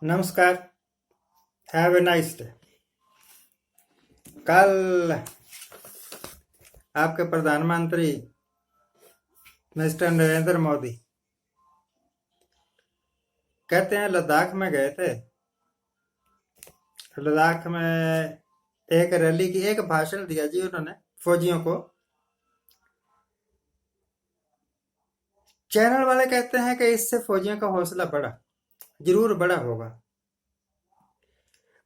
नमस्कार। Have a nice day. कल आपके प्रधानमंत्री मिस्टर नरेंद्र मोदी कहते हैं लद्दाख में गए थे। लद्दाख में एक रैली की एक भाषण दिया जी उन्होंने फौजियों को। चैनल वाले कहते हैं कि इससे फौजियों का हौसला बढ़ा, जरूर बढ़ा होगा,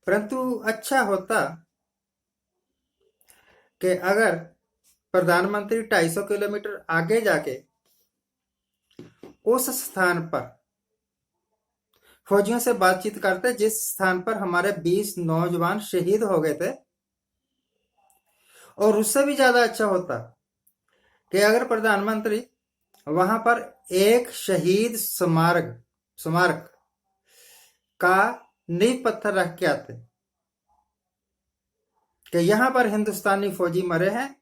परंतु अच्छा होता कि अगर प्रधानमंत्री 250 किलोमीटर आगे जाके उस स्थान पर फौजियों से बातचीत करते जिस स्थान पर हमारे 20 नौजवान शहीद हो गए थे। और उससे भी ज्यादा अच्छा होता कि अगर प्रधानमंत्री वहां पर एक शहीद स्मारक का नींव पत्थर रख के आते कि यहां पर हिंदुस्तानी फौजी मरे हैं,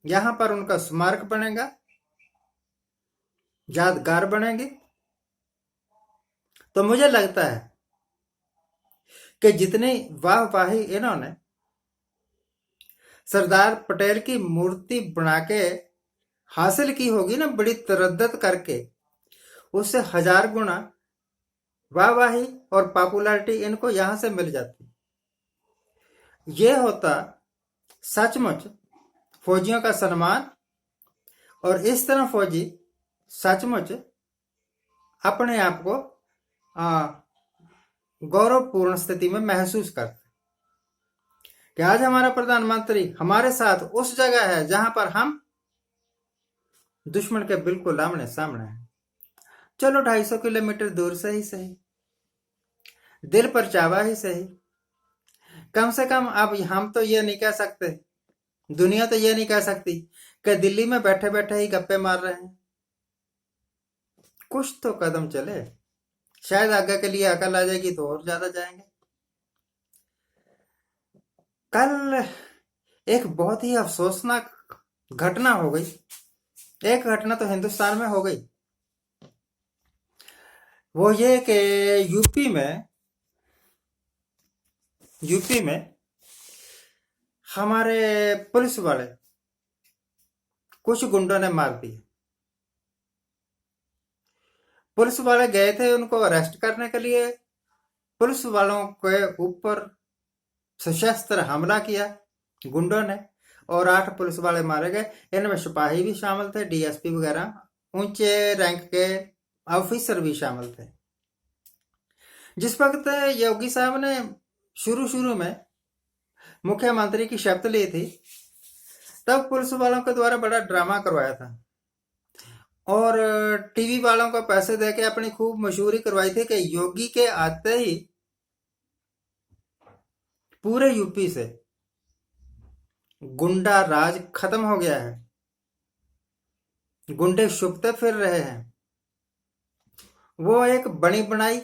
यहां पर उनका स्मारक बनेगा, यादगार बनेगी। तो मुझे लगता है कि जितनी वाहवाही इन्होंने सरदार पटेल की मूर्ति बना के हासिल की होगी ना, बड़ी तरद्दत करके, उससे 1000 गुना वाहवाही और पॉपुलैरिटी इनको यहां से मिल जाती। ये होता सचमुच फौजियों का सम्मान, और इस तरह फौजी सचमुच अपने आप को गौरवपूर्ण स्थिति में महसूस करते कि आज हमारा प्रधानमंत्री हमारे साथ उस जगह है जहां पर हम दुश्मन के बिल्कुल आमने सामने हैं। चलो 250 किलोमीटर दूर से ही सही, दिल पर चावा ही सही, कम से कम अब हम तो ये नहीं कह सकते, दुनिया तो ये नहीं कह सकती कि दिल्ली में बैठे बैठे ही गप्पे मार रहे हैं। कुछ तो कदम चले, शायद आगे के लिए अकल आ जाएगी तो और ज्यादा जाएंगे। कल एक बहुत ही अफसोसनाक घटना हो गई। एक घटना तो हिंदुस्तान में हो गई, वो ये कि यूपी में हमारे पुलिस वाले कुछ गुंडों ने मार दिए। पुलिस वाले गए थे उनको अरेस्ट करने के लिए, पुलिस वालों के ऊपर सशस्त्र हमला किया गुंडों ने और 8 पुलिस वाले मारे गए। इनमें सिपाही भी शामिल थे, डीएसपी वगैरह ऊंचे रैंक के ऑफिसर भी शामिल थे। जिस वक्त योगी साहब ने शुरू में मुख्यमंत्री की शपथ ली थी, तब पुलिस वालों के द्वारा बड़ा ड्रामा करवाया था और टीवी वालों को पैसे देके अपनी खूब मशहूरी करवाई थी कि योगी के आते ही पूरे यूपी से गुंडा राज खत्म हो गया है, गुंडे शुभते फिर रहे हैं। वो एक बनी बनाई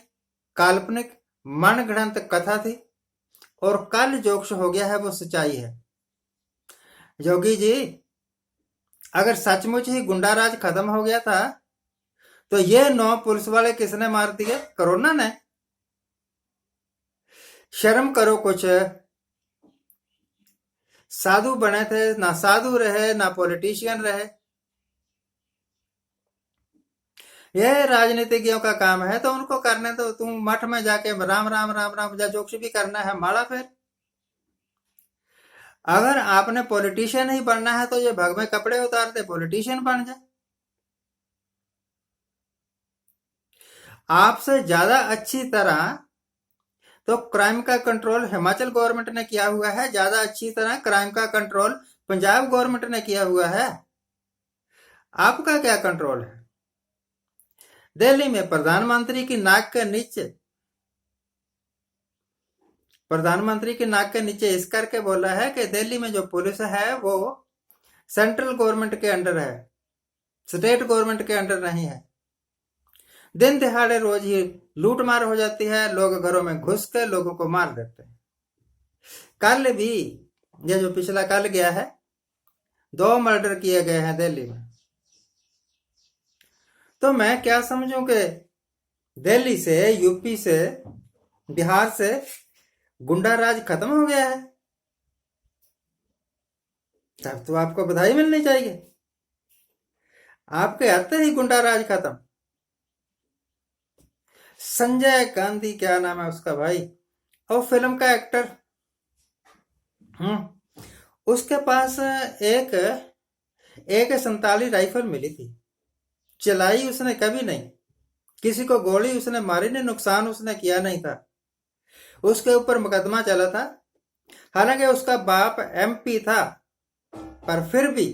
काल्पनिक मनगढ़ंत कथा थी और कल जोक्स हो गया है, वो सच्चाई है। योगी जी, अगर सचमुच ही गुंडा राज खत्म हो गया था तो ये 9 पुलिस वाले किसने मार दिए? कोरोना ने। शर्म करो कुछ। साधु बने थे, ना साधु रहे, ना पॉलिटिशियन रहे। यह राजनीतिज्ञों का काम है तो उनको करने दो। तुम मठ में जाके राम राम राम राम जा जोक्स भी करना है, माला फिर। अगर आपने पॉलिटिशियन ही बनना है तो ये भग में कपड़े उतार दे, पॉलिटिशियन बन जाए। आपसे ज्यादा अच्छी तरह तो क्राइम का कंट्रोल हिमाचल गवर्नमेंट ने किया हुआ है, ज्यादा अच्छी तरह क्राइम का कंट्रोल पंजाब गवर्नमेंट ने किया हुआ है। आपका क्या कंट्रोल है? दिल्ली में प्रधानमंत्री की नाक के नीचे इस करके बोला है कि दिल्ली में जो पुलिस है वो सेंट्रल गवर्नमेंट के अंडर है, स्टेट गवर्नमेंट के अंडर नहीं है। दिन दिहाड़े रोज ही लूट मार हो जाती है, लोग घरों में घुस के लोगों को मार देते हैं। कल भी ये जो पिछला कल गया है, 2 मर्डर किए गए हैं दिल्ली में। तो मैं क्या समझूं कि दिल्ली से, यूपी से बिहार से गुंडा राज खत्म हो गया है, तब तो आपको बधाई मिलनी चाहिए। आपके आते ही गुंडा राज खत्म। संजय गांधी क्या नाम है उसका भाई, और फिल्म का एक्टर, उसके पास एक AK-47 राइफल मिली थी। चलाई उसने कभी नहीं, किसी को गोली उसने मारी नहीं, नुकसान उसने किया नहीं था। उसके ऊपर मुकदमा चला था, हालांकि उसका बाप MP था, पर फिर भी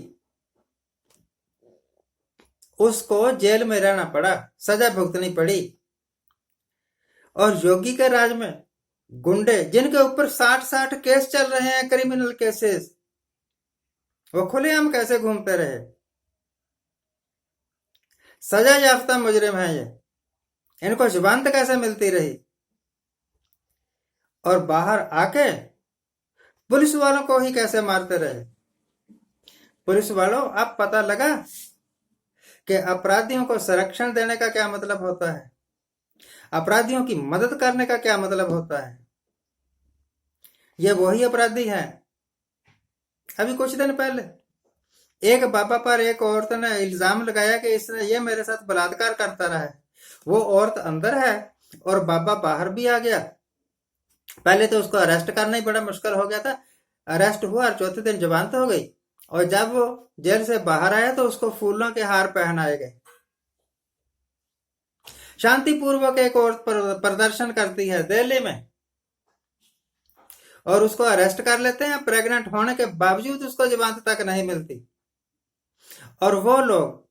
उसको जेल में रहना पड़ा, सजा भुगतनी पड़ी। और योगी के राज में गुंडे जिनके ऊपर 60-60 केस चल रहे हैं, क्रिमिनल केसेस, वो खुलेआम कैसे घूमते रहे? सजा याफ्ता मुजरिम है ये, इनको जुबान तक कैसे मिलती रही? और बाहर आके पुलिस वालों को ही कैसे मारते रहे? पुलिस वालों, अब पता लगा कि अपराधियों को संरक्षण देने का क्या मतलब होता है, अपराधियों की मदद करने का क्या मतलब होता है। ये वही अपराधी हैं। अभी कुछ दिन पहले एक बाबा पर एक औरत ने इल्जाम लगाया कि इसने ये मेरे साथ बलात्कार करता रहा है। वो औरत अंदर है और बाबा बाहर भी आ गया। पहले तो उसको अरेस्ट करना ही बड़ा मुश्किल हो गया था। अरेस्ट हुआ और चौथे दिन जमानत हो गई, और जब वो जेल से बाहर आया तो उसको फूलों के हार पहनाए गए। शांतिपूर्वक एक औरत प्रदर्शन करती है दिल्ली में, और उसको अरेस्ट कर लेते हैं। प्रेग्नेंट होने के बावजूद उसको जमानत तक नहीं मिलती। और वो लोग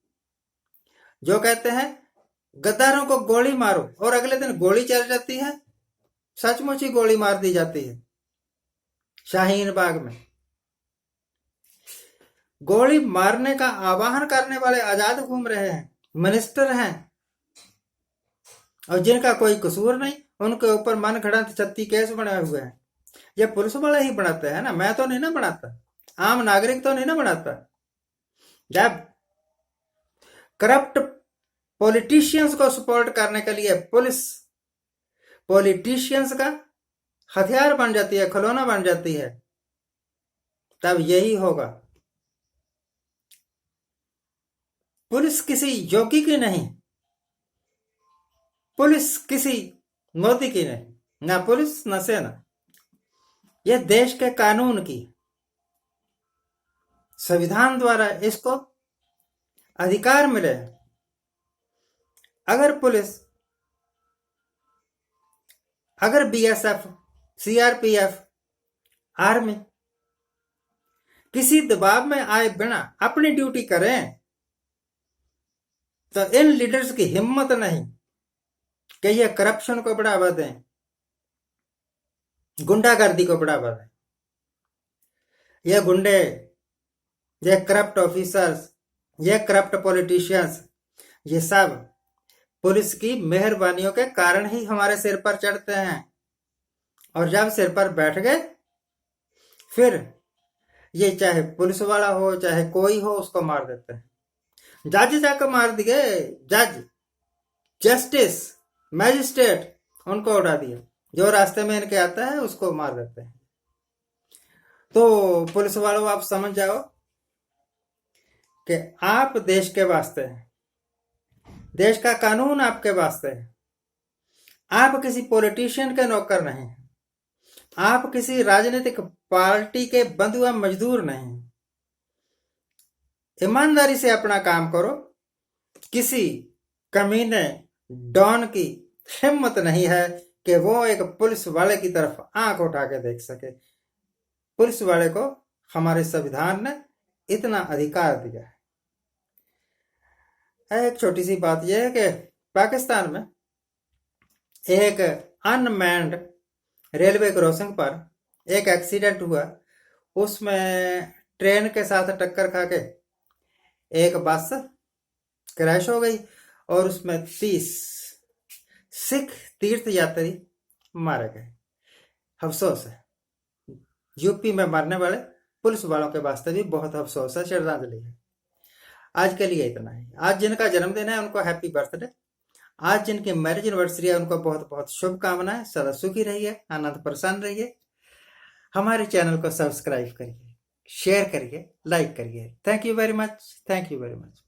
जो कहते हैं गद्दारों को गोली मारो, और अगले दिन गोली चल जाती है, सचमुच ही गोली मार दी जाती है। शाहीन बाग में गोली मारने का आह्वान करने वाले आजाद घूम रहे हैं, मिनिस्टर हैं, और जिनका कोई कसूर नहीं, उनके ऊपर मन घड़ंत 36 केस बने हुए हैं। ये पुलिस वाले ही बनाते हैं ना, मैं तो नहीं ना बनाता, आम नागरिक तो नहीं ना बनाता। जब करप्ट पॉलिटिशियंस को सपोर्ट करने के लिए पुलिस पॉलिटिशियंस का हथियार बन जाती है, खिलौना बन जाती है, तब यही होगा। पुलिस किसी योगी की नहीं, पुलिस किसी मोदी की नहीं, ना पुलिस ना सेना, यह देश के कानून की, संविधान द्वारा इसको अधिकार मिले। अगर पुलिस, अगर BSF, CRPF, आर्मी किसी दबाव में आए बिना अपनी ड्यूटी करें, तो इन लीडर्स की हिम्मत नहीं कि ये करप्शन को बढ़ावा दें, गुंडागर्दी को बढ़ावा दें। ये गुंडे, ये करप्ट ऑफिसर्स, ये करप्ट पॉलिटिशियंस, ये सब पुलिस की मेहरबानियों के कारण ही हमारे सिर पर चढ़ते हैं। और जब सिर पर बैठ गए, फिर ये चाहे पुलिस वाला हो चाहे कोई हो, उसको मार देते हैं। जज जाकर मार दिए, जज, जस्टिस, मैजिस्ट्रेट, उनको उड़ा दिया। जो रास्ते में इनके आता है उसको मार देते हैं। तो पुलिस वालों, आप समझ जाओ कि आप देश के वास्ते हैं, देश का कानून आपके वास्ते है। आप किसी पॉलिटिशियन के नौकर नहीं, आप किसी राजनीतिक पार्टी के बंधुआ मजदूर नहीं। ईमानदारी से अपना काम करो। किसी कमीने डॉन की हिम्मत नहीं है कि वो एक पुलिस वाले की तरफ आंख उठा के देख सके। पुलिस वाले को हमारे संविधान ने इतना अधिकार दिया है। एक छोटी सी बात यह है कि पाकिस्तान में एक अनमैन्ड रेलवे क्रॉसिंग पर एक एक्सीडेंट हुआ। उसमें ट्रेन के साथ टक्कर खा के एक बस क्रैश हो गई, और उसमें 30 सिख तीर्थ यात्री मारे गए। अफसोस है, यूपी में मरने वाले पुलिस वालों के वास्ते भी बहुत अफसोस है, श्रद्धांजलि है। आज के लिए इतना ही। आज जिनका जन्मदिन है उनको हैप्पी बर्थडे। आज जिनकी मैरिज एनिवर्सरी है उनको बहुत बहुत शुभकामनाएं। सदा सुखी रहिए, आनंद प्रसन्न रहिए। हमारे चैनल को सब्सक्राइब करिए, शेयर करिए, लाइक करिए। Thank you very much. Thank you very much.